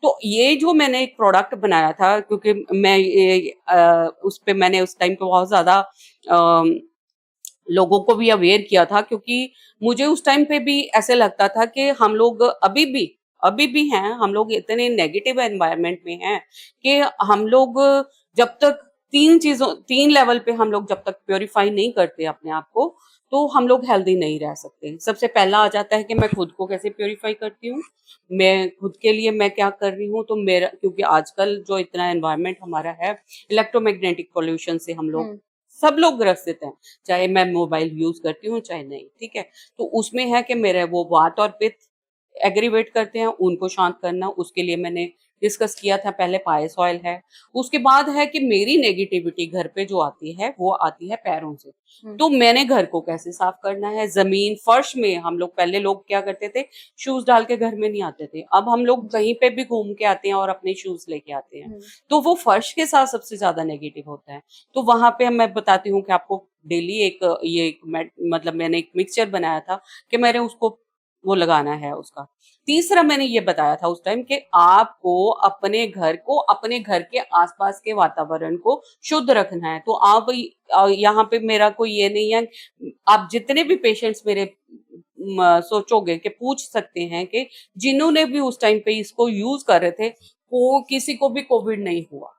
तो ये जो मैंने एक प्रोडक्ट बनाया था, क्योंकि मैं उस पे मैंने उस टाइम पे बहुत ज्यादा लोगों को भी अवेयर किया था, क्योंकि मुझे उस टाइम पे भी ऐसे लगता था कि हम लोग अभी भी हैं, हम लोग इतने नेगेटिव एनवायरनमेंट में हैं कि हम लोग जब तक तीन लेवल पे हम लोग जब तक प्योरीफाई नहीं करते अपने आप को, तो हम लोग हेल्दी नहीं रह सकते। सबसे पहला आ जाता है कि मैं खुद को कैसे प्योरीफाई करती हूँ, मैं खुद के लिए मैं क्या कर रही हूँ। तो मेरा, क्योंकि आजकल जो इतना एनवायरनमेंट हमारा है, इलेक्ट्रोमैग्नेटिक पोल्यूशन से हम लोग हम्म। सब लोग ग्रसित हैं, चाहे मैं मोबाइल यूज करती हूँ चाहे नहीं, ठीक है। तो उसमें है कि मेरे वो वात और पित्त एग्रीवेट करते हैं, उनको शांत करना, उसके लिए मैंने डिस्कस किया था। पहले पायस ऑयल है, उसके बाद है कि मेरी नेगेटिविटी घर पे जो आती है वो आती है पैरों से। हम्म। तो मैंने घर को कैसे साफ करना है, जमीन फर्श में हम लोग, पहले लोग क्या करते थे, शूज डाल के घर में नहीं आते थे, अब हम लोग जी। कहीं पे भी घूम के आते हैं और अपने शूज लेके आते हैं। हम्म। तो वो फर्श के साथ सबसे ज्यादा नेगेटिव होता है। तो वहां पे मैं बताती हूँ कि आपको डेली मतलब मैंने एक मिक्सचर बनाया था कि मैंने उसको वो लगाना है उसका। तीसरा मैंने ये बताया था उस टाइम कि आपको अपने घर के आसपास के वातावरण को शुद्ध रखना है। तो आप यहाँ पे मेरा कोई ये नहीं है, आप जितने भी पेशेंट्स मेरे सोचोगे कि पूछ सकते हैं कि जिन्होंने भी उस टाइम पे इसको यूज कर रहे थे, वो किसी को भी कोविड नहीं हुआ,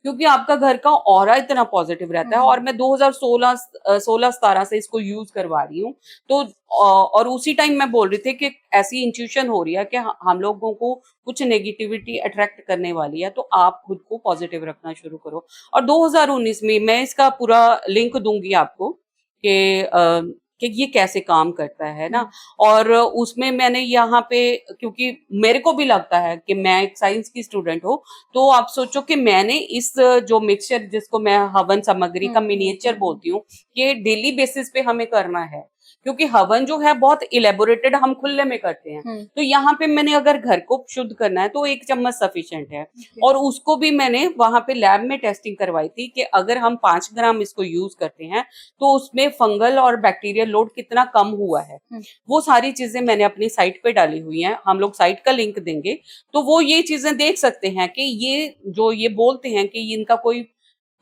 क्योंकि आपका घर का ऑरा इतना पॉजिटिव रहता है। और हम्म। मैं 2016 16-17 से इसको यूज करवा रही हूँ। तो और उसी टाइम मैं बोल रही थी कि ऐसी इंट्यूशन हो रही है कि हम लोगों को कुछ नेगेटिविटी अट्रैक्ट करने वाली है, तो आप खुद को पॉजिटिव रखना शुरू करो। और 2019 में मैं इसका पूरा लिंक दूंगी आपको कि ये कैसे काम करता है ना। हम्म। और उसमें मैंने यहाँ पे, क्योंकि मेरे को भी लगता है कि मैं एक साइंस की स्टूडेंट हूँ, तो आप सोचो कि मैंने इस जो मिक्सचर जिसको मैं हवन सामग्री का मिनिएचर बोलती हूँ, कि डेली बेसिस पे हमें करना है, क्योंकि हवन जो है बहुत इलेबोरेटेड हम खुले में करते हैं। हम्म। तो यहाँ पे मैंने अगर घर को शुद्ध करना है तो 1 चम्मच सफिशिएंट है। ओके। और उसको भी मैंने वहां पे लैब में टेस्टिंग करवाई थी कि अगर हम 5 ग्राम इसको यूज करते हैं तो उसमें फंगल और बैक्टीरियल लोड कितना कम हुआ है। हम्म। वो सारी चीजें मैंने अपनी साइट पे डाली हुई हैं, हम लोग साइट का लिंक देंगे। तो वो ये चीजें देख सकते हैं कि ये जो ये बोलते हैं कि इनका कोई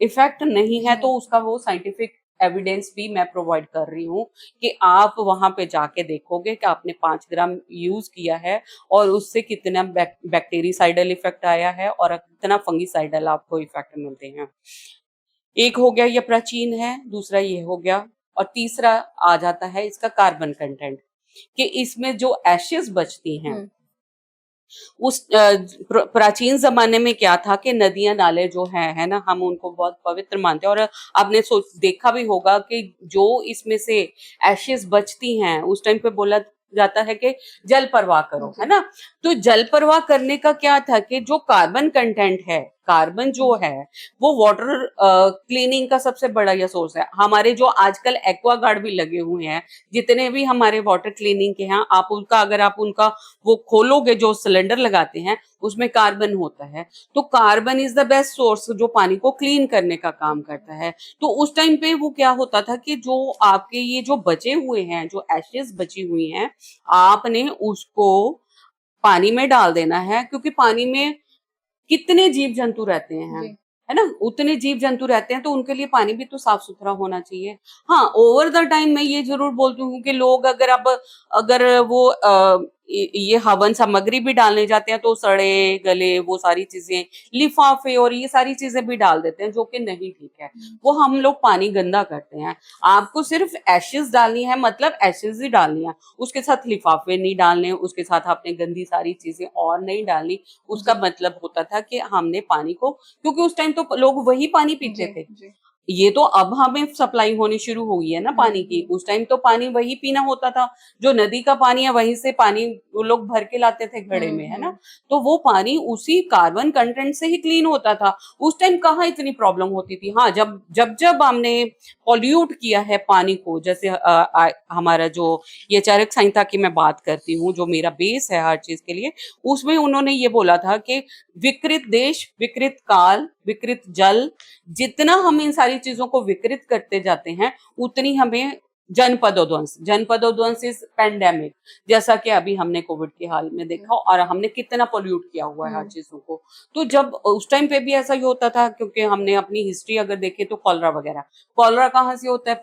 इफेक्ट नहीं है, हम्म। तो उसका वो साइंटिफिक एविडेंस भी मैं प्रोवाइड कर रही हूँ कि आप वहां पे जाके देखोगे कि आपने 5 ग्राम यूज किया है और उससे कितना बैक्टीरिसाइडल इफेक्ट आया है और कितना फंगिसाइडल आपको इफेक्ट मिलते हैं। एक हो गया ये प्राचीन है, दूसरा ये हो गया, और तीसरा आ जाता है इसका कार्बन कंटेंट, कि इसमें जो एशेस बचती हैं, हम्म। उस प्राचीन जमाने में क्या था कि नदियां नाले जो हैं, है ना, हम उनको बहुत पवित्र मानते हैं। और आपने देखा भी होगा कि जो इसमें से एशेस बचती हैं, उस टाइम पे बोला जाता है कि जल प्रवाह करो, है जी। ना। तो जल प्रवाह करने का क्या था कि जो कार्बन कंटेंट है, कार्बन जो हम्म। है, वो वाटर क्लीनिंग का सबसे बड़ा ये सोर्स है। हमारे जो आजकल एक्वागार्ड भी लगे हुए हैं, जितने भी हमारे वाटर क्लीनिंग के हैं, आप उनका अगर आप उनका वो खोलोगे, जो सिलेंडर लगाते हैं उसमें कार्बन होता है। तो carbon is the best source जो पानी को क्लीन करने का काम करता है। तो उस टाइम पे वो क्या होता था कि जो आपके ये जो बचे हुए हैं, जो एशेस बची हुई हैं, आपने उसको पानी में डाल देना है, क्योंकि पानी में कितने जीव जंतु रहते हैं, जी। है ना, उतने जीव जंतु रहते हैं, तो उनके लिए पानी भी तो साफ सुथरा होना चाहिए। हाँ, ओवर द टाइम मैं ये जरूर बोलती हूँ कि लोग अगर वो ये हवन सामग्री भी डालने जाते हैं तो सड़े गले वो सारी चीजें, लिफाफे और ये सारी चीजें भी डाल देते हैं, जो कि नहीं ठीक है। वो हम लोग पानी गंदा करते हैं। आपको सिर्फ एशेस डालनी है, मतलब एशेस ही डालनी है, उसके साथ लिफाफे नहीं डालने, उसके साथ आपने गंदी सारी चीजें और नहीं डालनी। उसका जी। मतलब होता था कि हमने पानी को, क्योंकि उस टाइम तो लोग वही पानी जी। पीते थे। जी। ये तो अब हमें सप्लाई होनी शुरू हो गई है ना पानी की, हम्म। उस टाइम तो पानी वही पीना होता था, जो नदी का पानी है वहीं से पानी वो लोग भर के लाते थे घड़े में, है ना। हम्म। तो वो पानी उसी कार्बन कंटेंट से ही क्लीन होता था। उस टाइम कहाँ इतनी प्रॉब्लम होती थी। हाँ, जब जब जब हमने पॉल्यूट किया है पानी को, जैसे हमारा जो ये चरक संहिता की मैं बात करती हूँ, जो मेरा बेस है हर चीज के लिए, उसमें उन्होंने ये बोला था कि विकृत देश, विकृत काल, विकृत जल, जितना हम इन सारी चीजों को विकृत करते जाते हैं, उतनी हमें जनपदोध्वंस इज पेंडेमिक, जैसा कि अभी हमने कोविड के हाल में देखा और हमने कितना पोल्यूट किया हुआ है हर चीजों को। तो जब उस टाइम पे भी ऐसा ही होता था, क्योंकि हमने अपनी हिस्ट्री अगर देखे तो कॉलरा कहाँ से होता है?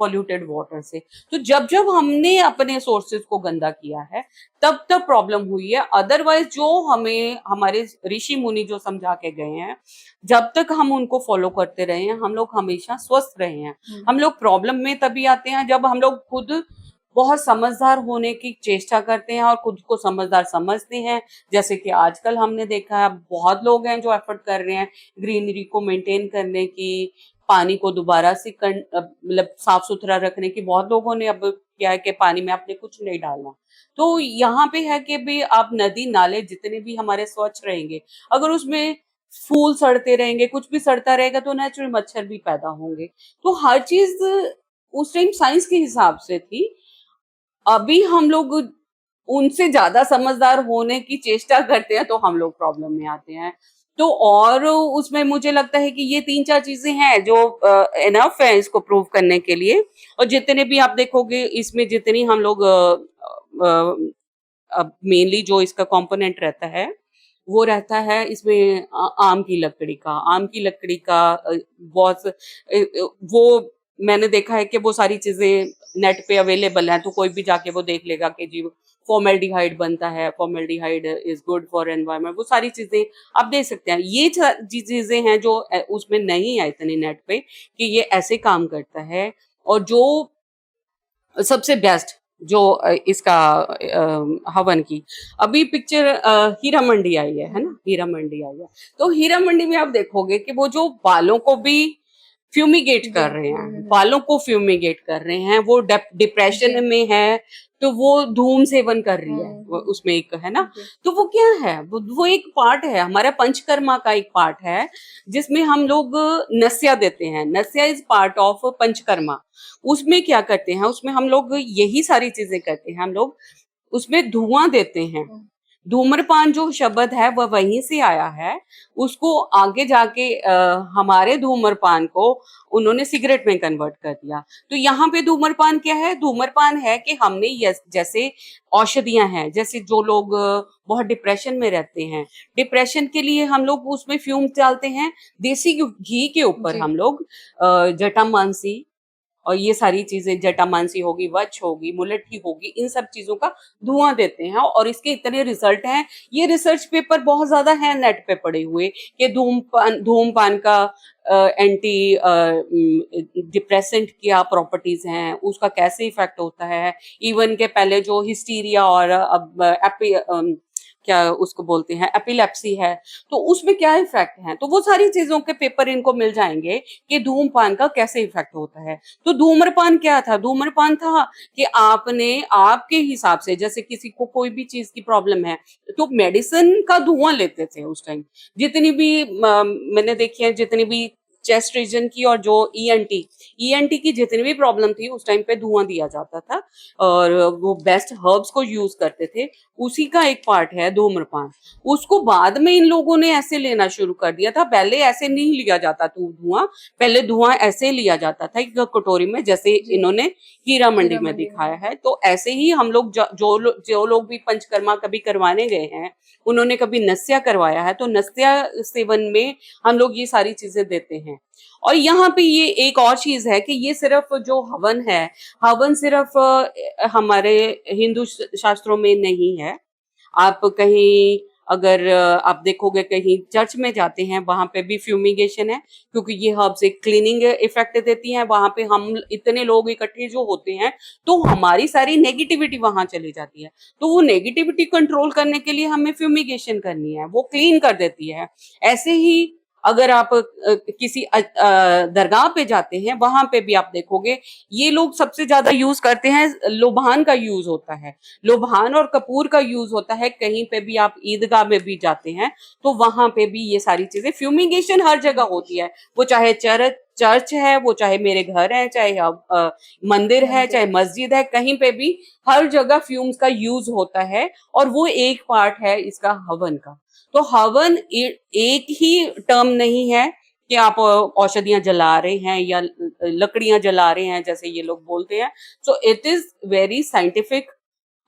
पॉल्यूटेड वाटर से। तो जब जब हमने अपने सोर्सेज को गंदा किया है तब तब प्रॉब्लम हुई है। अदरवाइज जो हमें हमारे ऋषि मुनि जो समझा के गए हैं, जब तक हम उनको फॉलो करते रहे हैं, हम लोग हमेशा स्वस्थ रहे हैं। हम लोग प्रॉब्लम में तभी आते हैं जब हम लोग खुद बहुत समझदार होने की चेष्टा करते हैं और खुद को समझदार समझते हैं। जैसे कि आजकल हमने देखा है बहुत लोग हैं जो एफर्ट कर रहे हैं ग्रीनरी को मेंटेन करने की, पानी को दोबारा से मतलब साफ सुथरा रखने की। बहुत लोगों ने अब क्या है कि पानी में आपने कुछ नहीं डालना। तो यहाँ पे है कि भी आप नदी नाले जितने भी हमारे स्वच्छ रहेंगे, अगर उसमें फूल सड़ते रहेंगे, कुछ भी सड़ता रहेगा, तो नेचुरल मच्छर भी पैदा होंगे। तो हर चीज उस टाइम साइंस के हिसाब से थी। अभी हम लोग उनसे ज्यादा समझदार होने की चेष्टा करते हैं तो हम लोग प्रॉब्लम में आते हैं। तो और उसमें मुझे लगता है कि ये 3-4 चीजें हैं जो इनफ है इसको प्रूव करने के लिए। और जितने भी आप देखोगे इसमें जितनी हम लोग मेनली जो इसका कंपोनेंट रहता है वो रहता है इसमें आम की लकड़ी का। बहुत वो मैंने देखा है कि वो सारी चीजें नेट पे अवेलेबल हैं, तो कोई भी जाके वो देख लेगा कि जी फॉर्मेल्डिहाइड बनता है, formaldehyde is good for environment, वो सारी चीजें आप देख सकते हैं। ये चीजें हैं जो उसमें नहीं है इतनी नेट पे कि ये ऐसे काम करता है। और जो सबसे बेस्ट जो इसका हवन की अभी पिक्चर हीरा मंडी आई है ना, हीरा मंडी आई है। तो हीरा मंडी में आप देखोगे कि वो जो बालों को भी फ्यूमिगेट कर रहे हैं, बालों को फ्यूमिगेट कर रहे हैं, वो डिप्रेशन में है तो वो धूम सेवन कर रही है, वो उसमें एक है ना। तो वो क्या है, वो एक पार्ट है हमारा पंचकर्मा का, एक पार्ट है जिसमें हम लोग नस्या देते हैं। नस्या इज पार्ट ऑफ पंचकर्मा। उसमें क्या करते हैं, उसमें हम लोग यही सारी चीजें करते हैं। हम लोग उसमें धुआं देते हैं। धूम्रपान जो शब्द है वह वहीं से आया है। उसको आगे जाके हमारे धूम्रपान को उन्होंने सिगरेट में कन्वर्ट कर दिया। तो यहाँ पे धूम्रपान क्या है? धूम्रपान है कि हमने जैसे औषधियां हैं, जैसे जो लोग बहुत डिप्रेशन में रहते हैं, डिप्रेशन के लिए हम लोग उसमें फ्यूम डालते हैं। देसी घी के ऊपर हम लोग जटामांसी और ये सारी चीजें, जटामांसी होगी, वच होगी, मुलट्ठी होगी, इन सब चीजों का धुआं देते हैं और इसके इतने रिजल्ट हैं। ये रिसर्च पेपर बहुत ज्यादा है नेट पे पड़े हुए कि धूमपान का एंटी डिप्रेसेंट क्या प्रॉपर्टीज हैं, उसका कैसे इफेक्ट होता है। इवन के पहले जो हिस्टीरिया और अब क्या उसको बोलते हैं, एपिलेप्सी है, तो उसमें क्या इफेक्ट है। तो वो सारी चीजों के पेपर इनको मिल जाएंगे कि धूमपान का कैसे इफेक्ट होता है। तो धूम्रपान क्या था? धूम्रपान था कि आपने आपके हिसाब से, जैसे किसी को कोई भी चीज की प्रॉब्लम है तो मेडिसिन का धुआं लेते थे उस टाइम। जितनी भी मैंने देखी है, जितनी भी चेस्ट रीजन की और जो ईएनटी की जितनी भी प्रॉब्लम थी उस टाइम पे धुआं दिया जाता था और वो बेस्ट हर्ब्स को यूज करते थे। उसी का एक पार्ट है धूम्रपान। उसको बाद में इन लोगों ने ऐसे लेना शुरू कर दिया था। पहले ऐसे नहीं लिया जाता था धुआं, पहले धुआं ऐसे लिया जाता था एक कटोरी में, जैसे इन्होंने हीरा मंडी में दिखाया है। तो ऐसे ही हम लोग जो लोग भी पंचकर्मा कभी करवाने गए हैं, उन्होंने कभी नस्या करवाया है, तो नस्या सेवन में हम लोग ये सारी चीजें देते हैं। और यहाँ पे ये एक और चीज है कि ये सिर्फ जो हवन है, हवन सिर्फ हमारे हिंदू शास्त्रों में नहीं है। आप कहीं अगर आप देखोगे कहीं चर्च में जाते हैं, वहां पे भी फ्यूमिगेशन है, क्योंकि ये हर्ब्स एक क्लीनिंग इफेक्ट देती हैं। वहां पे हम इतने लोग इकट्ठे जो होते हैं तो हमारी सारी नेगेटिविटी वहां चली जाती है। तो वो नेगेटिविटी कंट्रोल करने के लिए हमें फ्यूमिगेशन करनी है, वो क्लीन कर देती है। ऐसे ही अगर आप किसी दरगाह पे जाते हैं, वहां पे भी आप देखोगे ये लोग सबसे ज्यादा यूज करते हैं, लोबान का यूज होता है, लोबान और कपूर का यूज होता है। कहीं पे भी आप ईदगाह में भी जाते हैं तो वहां पे भी ये सारी चीजें, फ्यूमिगेशन हर जगह होती है। वो चाहे चर्च है, वो चाहे मेरे घर है, चाहे मंदिर है, चाहे मस्जिद है, कहीं पे भी हर जगह फ्यूम्स का यूज होता है। और वो एक पार्ट है इसका हवन का। तो हवन एक ही टर्म नहीं है कि आप औषधियां जला रहे हैं या लकड़ियां जला रहे हैं, जैसे ये लोग बोलते हैं। So it is very scientific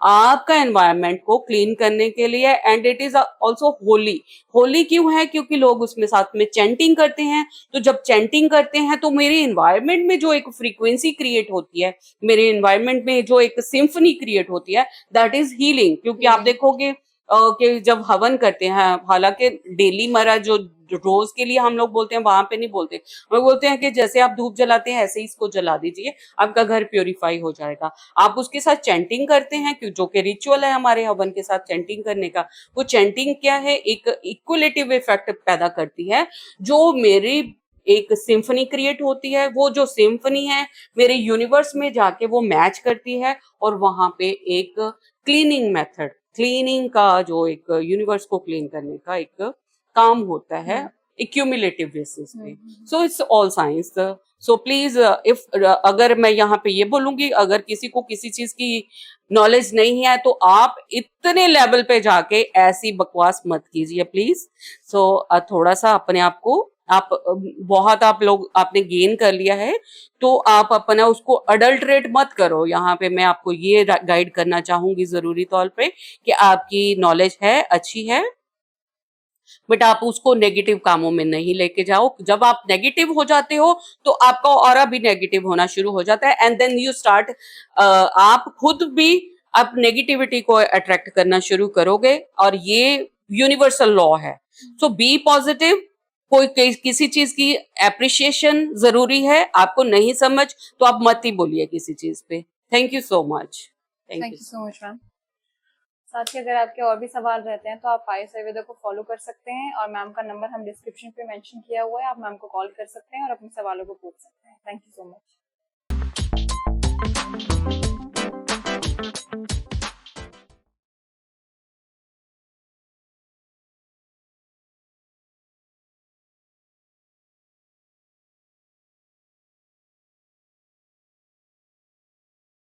आपका एनवायरनमेंट को क्लीन करने के लिए, and it is also Holi. Holi क्यों है? क्योंकि लोग उसमें साथ में चैंटिंग करते हैं। तो जब चैंटिंग करते हैं तो मेरे एनवायरनमेंट में जो एक फ्रीक्वेंसी क्रिएट होती है, मेरे एनवायरनमेंट में जो एक सिम्फनी क्रिएट होती है, दैट इज हीलिंग। क्योंकि आप देखोगे कि जब हवन करते हैं, हालांकि डेली मरा जो रोज के लिए हम लोग बोलते हैं, वहां पे नहीं बोलते। हम लोग बोलते हैं कि जैसे आप धूप जलाते हैं ऐसे ही इसको जला दीजिए, आपका घर प्योरीफाई हो जाएगा। आप उसके साथ चैंटिंग करते हैं, जो कि रिचुअल है हमारे हवन के साथ चैंटिंग करने का। वो चैंटिंग क्या है? एक इक्वलेटिव इफेक्ट पैदा करती है, जो मेरी एक सिम्फनी क्रिएट होती है। वो जो सिम्फनी है मेरे यूनिवर्स में जाके वो मैच करती है, और वहां पे एक क्लीनिंग मेथड, क्लीनिंग का जो एक यूनिवर्स को क्लीन करने का एक काम होता है एक्यूमुलेटिव बेसिस पे। So it's all science. So please if अगर मैं यहाँ पे ये बोलूंगी, अगर किसी को किसी चीज की नॉलेज नहीं है तो आप इतने लेवल पे जाके ऐसी बकवास मत कीजिए प्लीज। सो थोड़ा सा अपने आप को आप बहुत आप लोग आपने गेन कर लिया है, तो आप अपना उसको अडल्ट्रेट मत करो। यहाँ पे मैं आपको ये गाइड करना चाहूंगी जरूरी तौर पे कि आपकी नॉलेज है, अच्छी है, बट आप उसको नेगेटिव कामों में नहीं लेके जाओ। जब आप नेगेटिव हो जाते हो तो आपका ऑरा भी नेगेटिव होना शुरू हो जाता है, एंड देन यू स्टार्ट, आप खुद भी आप नेगेटिविटी को अट्रैक्ट करना शुरू करोगे, और ये यूनिवर्सल लॉ है। सो बी पॉजिटिव। किसी चीज की एप्रिसिएशन जरूरी है। आपको नहीं समझ तो आप मत ही बोलिए किसी चीज पे। Thank you so much. Thank you so much ma'am. साथ ही अगर आपके और भी सवाल रहते हैं तो आप आयुष आयुर्वेदा को फॉलो कर सकते हैं, और मैम का नंबर हम डिस्क्रिप्शन पे मेंशन किया हुआ है, आप मैम को कॉल कर सकते हैं और अपने सवालों को पूछ सकते हैं। Thank you so much.